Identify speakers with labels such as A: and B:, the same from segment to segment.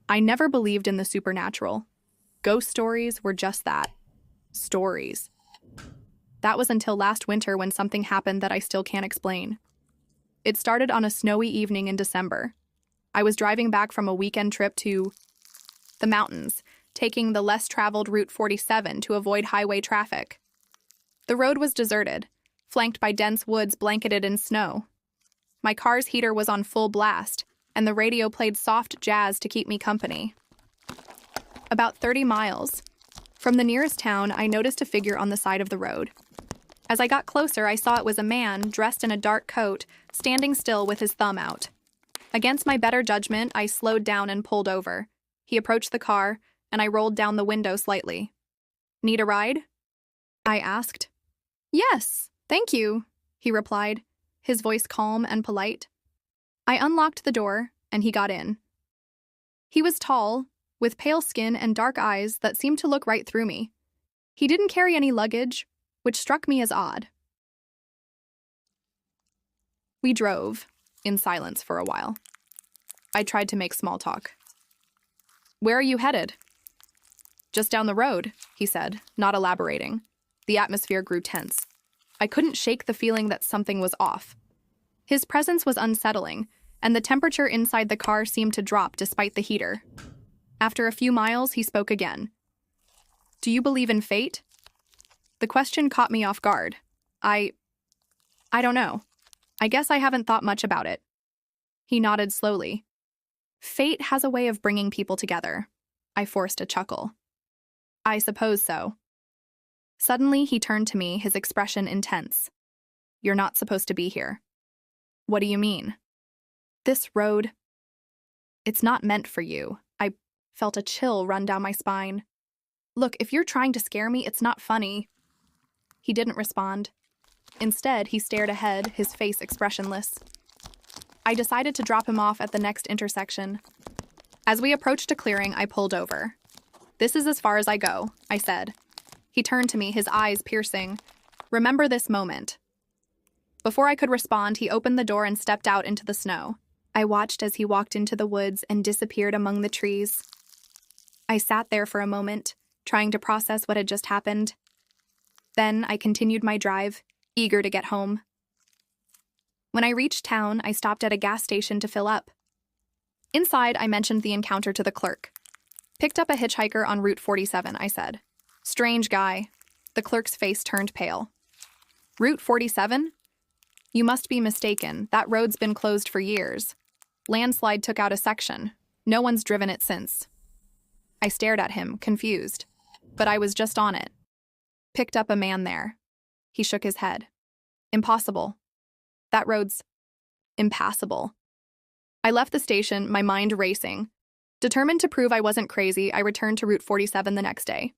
A: I never believed in the supernatural. Ghost stories were just that. Stories. That was until last winter when something happened that I still can't explain. It started on a snowy evening in December. I was driving back from a weekend trip to the mountains, taking the less-traveled Route 47 to avoid highway traffic. The road was deserted, flanked by dense woods blanketed in snow. My car's heater was on full blast, and the radio played soft jazz to keep me company. About 30 miles from the nearest town, I noticed a figure on the side of the road. As I got closer, I saw it was a man dressed in a dark coat, standing still with his thumb out. Against my better judgment, I slowed down and pulled over. He approached the car, and I rolled down the window slightly. "Need a ride?" I asked. "Yes, thank you," he replied, his voice calm and polite. I unlocked the door, and he got in. He was tall, with pale skin and dark eyes that seemed to look right through me. He didn't carry any luggage, which struck me as odd. We drove, in silence for a while. I tried to make small talk. "Where are you headed?" "Just down the road," he said, not elaborating. The atmosphere grew tense. I couldn't shake the feeling that something was off. His presence was unsettling, and the temperature inside the car seemed to drop despite the heater. After a few miles, he spoke again. "Do you believe in fate?" The question caught me off guard. I don't know. I guess I haven't thought much about it. He nodded slowly. "Fate has a way of bringing people together." I forced a chuckle. "I suppose so." Suddenly, he turned to me, his expression intense. "You're not supposed to be here." "What do you mean?" "This road, it's not meant for you." I felt a chill run down my spine. "Look, if you're trying to scare me, it's not funny." He didn't respond. Instead, he stared ahead, his face expressionless. I decided to drop him off at the next intersection. As we approached a clearing, I pulled over. "This is as far as I go," I said. He turned to me, his eyes piercing. "Remember this moment." Before I could respond, he opened the door and stepped out into the snow. I watched as he walked into the woods and disappeared among the trees. I sat there for a moment, trying to process what had just happened. Then I continued my drive, eager to get home. When I reached town, I stopped at a gas station to fill up. Inside, I mentioned the encounter to the clerk. "Picked up a hitchhiker on Route 47, I said. "Strange guy." The clerk's face turned pale. "Route 47? You must be mistaken. That road's been closed for years. Landslide took out a section. No one's driven it since." I stared at him, confused. But I was just on it. "Picked up a man there." He shook his head. "Impossible. That road's impassable." I left the station, my mind racing. Determined to prove I wasn't crazy, I returned to Route 47 the next day.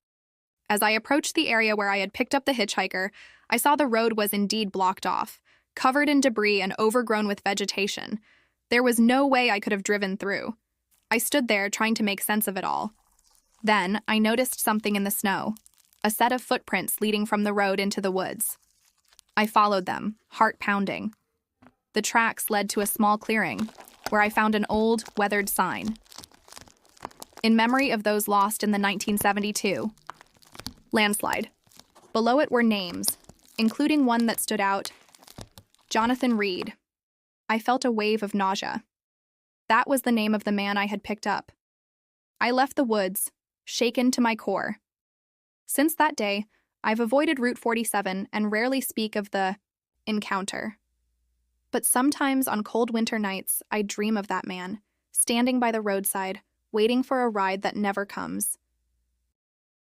A: As I approached the area where I had picked up the hitchhiker, I saw the road was indeed blocked off, covered in debris and overgrown with vegetation. There was no way I could have driven through. I stood there trying to make sense of it all. Then I noticed something in the snow, a set of footprints leading from the road into the woods. I followed them, heart pounding. The tracks led to a small clearing, where I found an old, weathered sign. "In memory of those lost in the 1972 landslide." Below it were names, including one that stood out, Jonathan Reed. I felt a wave of nausea. That was the name of the man I had picked up. I left the woods, shaken to my core. Since that day, I've avoided Route 47 and rarely speak of the encounter. But sometimes on cold winter nights, I dream of that man, standing by the roadside, waiting for a ride that never comes.